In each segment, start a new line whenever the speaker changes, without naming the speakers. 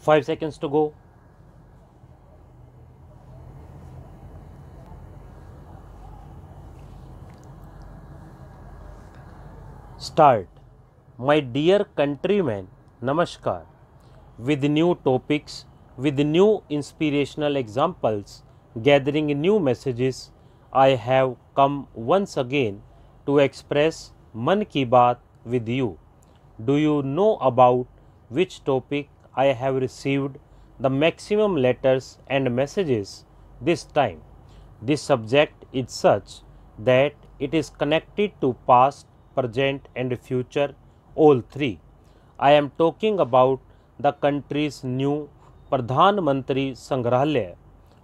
5 seconds to go. Start. My dear countrymen, Namaskar. With new topics, with new inspirational examples, gathering new messages, I have come once again to express Mann Ki Baat with you. Do you know about which topic I have received the maximum letters and messages this time? This subject is such that it is connected to past, present and future, all three. I am talking about the country's new Pradhan Mantri Sangrahalaya.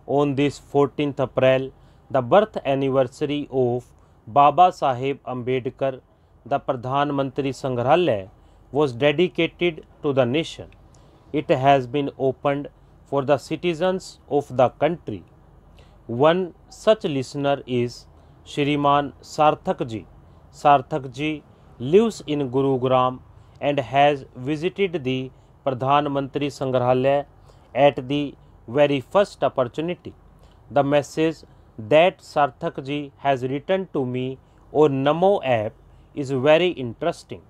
On this 14th April, the birth anniversary of Baba Saheb Ambedkar, the Pradhan Mantri Sangrahalaya was dedicated to the nation. It has been opened for the citizens of the country. One such listener is Shriman Sarthak ji. Sarthak ji lives in Gurugram and has visited the Pradhan Mantri Sangrahalaya at the very first opportunity. The message that Sarthak ji has written to me on Namo app is very interesting.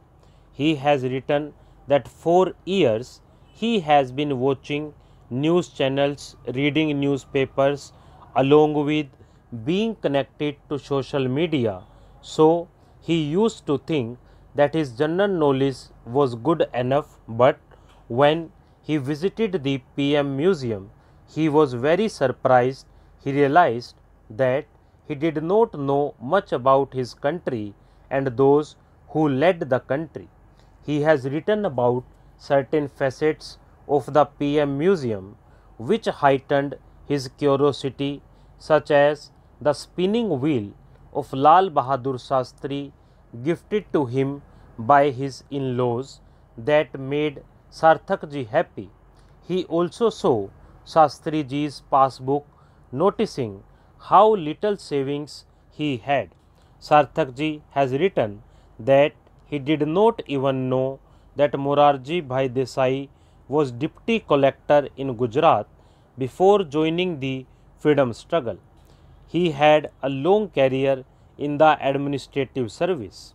He has written that for years he has been watching news channels, reading newspapers, along with being connected to social media. So he used to think that his general knowledge was good enough, but when he visited the PM museum, he was very surprised. He realized that he did not know much about his country and those who led the country. He has written about certain facets of the PM museum which heightened his curiosity, such as the spinning wheel of Lal Bahadur Shastri gifted to him by his in-laws that made Sarthak ji happy. He also saw Shastri ji's passbook, noticing how little savings he had. Sarthak ji has written that he did not even know that Morarji Bhai Desai was deputy collector in Gujarat before joining the freedom struggle. He had a long career in the administrative service.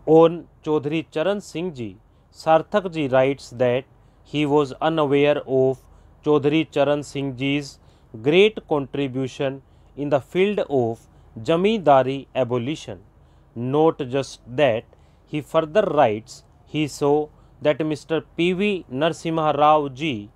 On Chaudhry Charan Singh ji, Sarthak ji writes that he was unaware of Chaudhry Charan Singh ji's great contribution in the field of Jamindari abolition. Not just that, he further writes, he saw that Mr. P.V. Narasimha Rao ji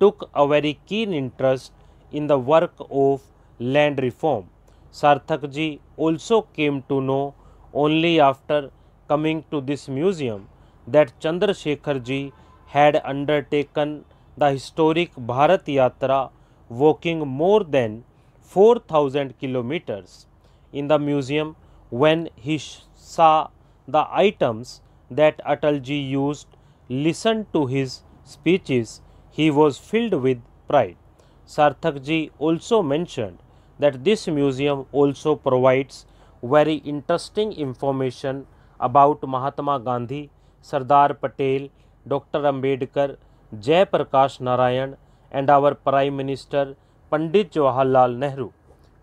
took a very keen interest in the work of land reform. Sarthak ji also came to know only after coming to this museum that Chandrasekhar ji had undertaken the historic Bharat Yatra, walking more than 4,000 kilometers. In the museum, when he saw the items that Atalji used, listened to his speeches, he was filled with pride. Sarthak ji also mentioned that this museum also provides very interesting information about Mahatma Gandhi, Sardar Patel, Dr. Ambedkar, Jai Prakash Narayan and our Prime Minister Pandit Jawaharlal Nehru.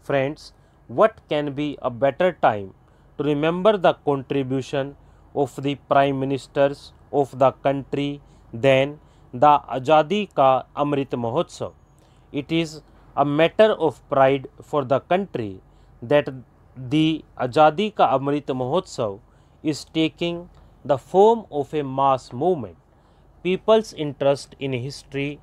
Friends, what can be a better time to remember the contribution of the Prime Ministers of the country than the Azadi Ka Amrit Mahotsav? It is a matter of pride for the country that the Azadi Ka Amrit Mahotsav is taking the form of a mass movement. People's interest in history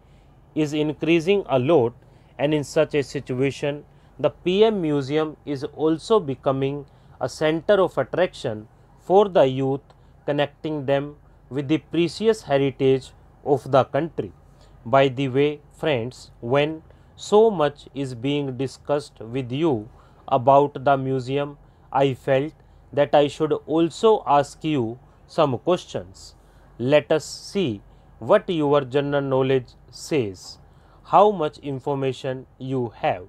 is increasing a lot, and in such a situation, the PM Museum is also becoming a center of attraction for the youth, connecting them with the precious heritage of the country. By the way, friends, when so much is being discussed with you about the museum, I felt that I should also ask you some questions. Let us see what your general knowledge says, how much information you have.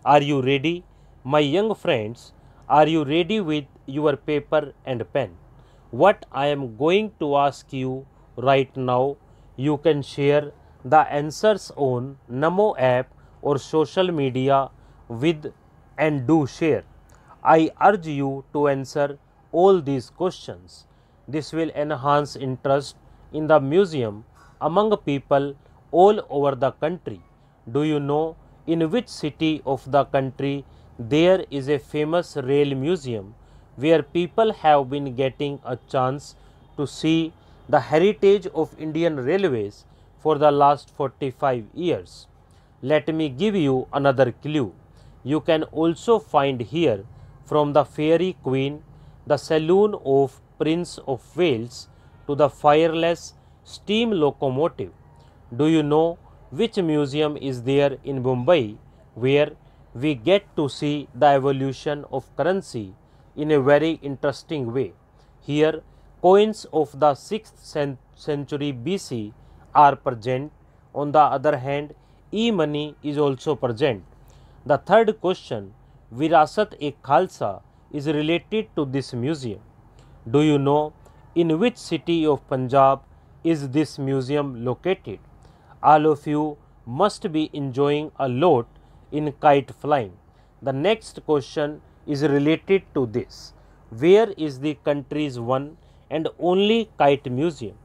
Are you ready? My young friends, are you ready with your paper and pen? What I am going to ask you right now, you can share the answers on Namo app or social media with and do share. I urge you to answer all these questions. This will enhance interest in the museum among people all over the country. Do you know in which city of the country there is a famous rail museum where people have been getting a chance to see the heritage of Indian Railways for the last 45 years? Let me give you another clue. You can also find here from the Fairy Queen, the saloon of Prince of Wales to the fireless steam locomotive. Do you know which museum is there in Mumbai where we get to see the evolution of currency in a very interesting way? Here, coins of the 6th century BC are present. On the other hand, e-money is also present. The third question, Virasat-e-Khalsa, is related to this museum. Do you know in which city of Punjab is this museum located? All of you must be enjoying a lot in kite flying. The next question is related to this. Where is the country's one and only kite museum?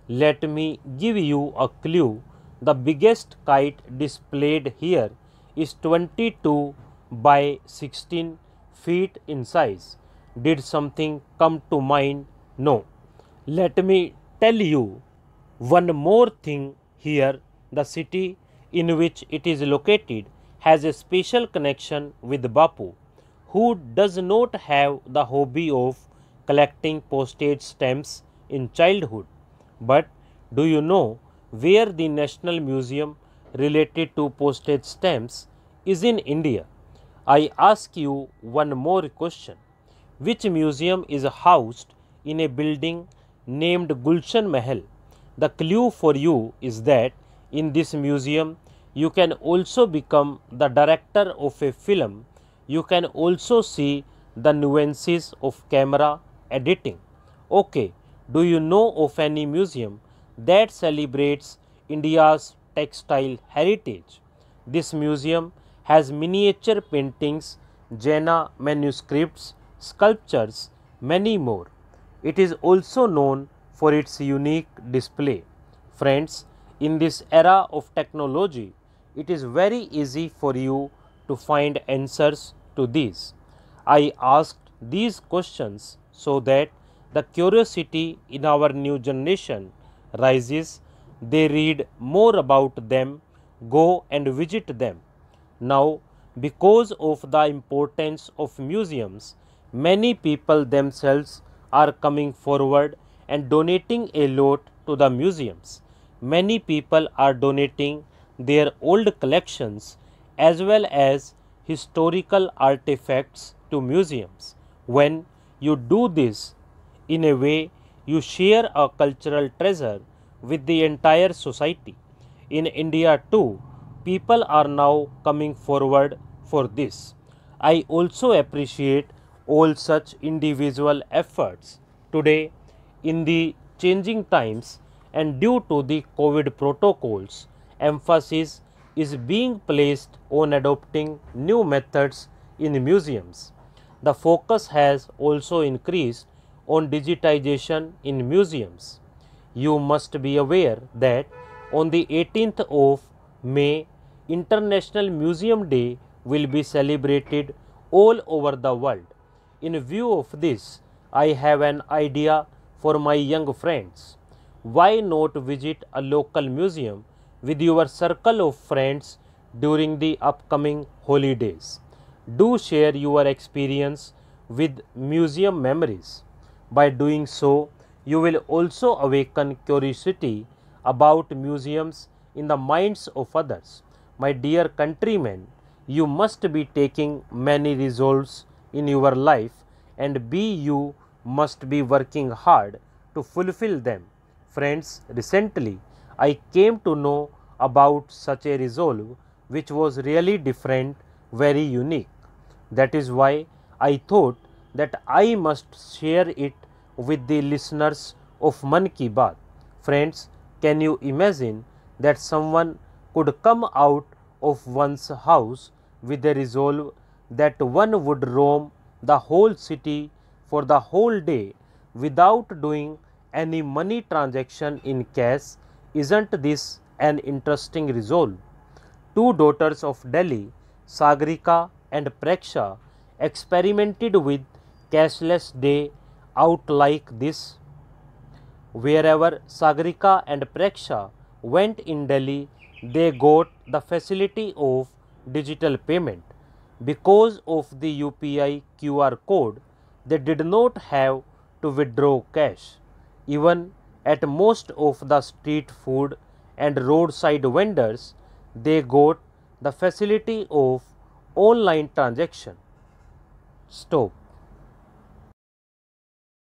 Let me give you a clue. The biggest kite displayed here is 22 by 16 feet in size. Did something come to mind? No. Let me tell you one more thing here. The city in which it is located has a special connection with Bapu, who does not have the hobby of collecting postage stamps in childhood. But do you know where the National Museum related to postage stamps is in India? I ask you one more question. Which museum is housed in a building named Gulshan Mahal? The clue for you is that in this museum you can also become the director of a film. You can also see the nuances of camera editing. Okay, do you know of any museum that celebrates India's textile heritage? This museum has miniature paintings, Jaina manuscripts, sculptures, many more. It is also known for its unique display. Friends, in this era of technology, it is very easy for you to find answers to these. I asked these questions so that the curiosity in our new generation rises. They read more about them, go and visit them. Now, because of the importance of museums, many people themselves are coming forward and donating a lot to the museums. Many people are donating their old collections as well as historical artifacts to museums. When you do this, in a way, you share a cultural treasure with the entire society. In India too, people are now coming forward for this. I also appreciate all such individual efforts. Today, in the changing times and due to the COVID protocols, emphasis is being placed on adopting new methods in museums. The focus has also increased on digitization in museums. You must be aware that on the 18th of May, International Museum Day will be celebrated all over the world. In view of this, I have an idea for my young friends. Why not visit a local museum with your circle of friends during the upcoming holidays? Do share your experience with museum memories. By doing so, you will also awaken curiosity about museums in the minds of others. My dear countrymen, you must be taking many resolves in your life, and you must be working hard to fulfill them. Friends, recently I came to know about such a resolve which was really different, very unique. That is why I thought that I must share it with the listeners of Mann Ki Baat. Friends, can you imagine that someone could come out of one's house with a resolve that one would roam the whole city for the whole day without doing any money transaction in cash. Isn't this an interesting resolve? Two daughters of Delhi, Sagarika and Preksha, experimented with cashless day out like this. Wherever Sagarika and Preksha went in Delhi, they got the facility of digital payment. Because of the UPI QR code, they did not have to withdraw cash. Even at most of the street food and roadside vendors, they got the facility of online transaction. Stop.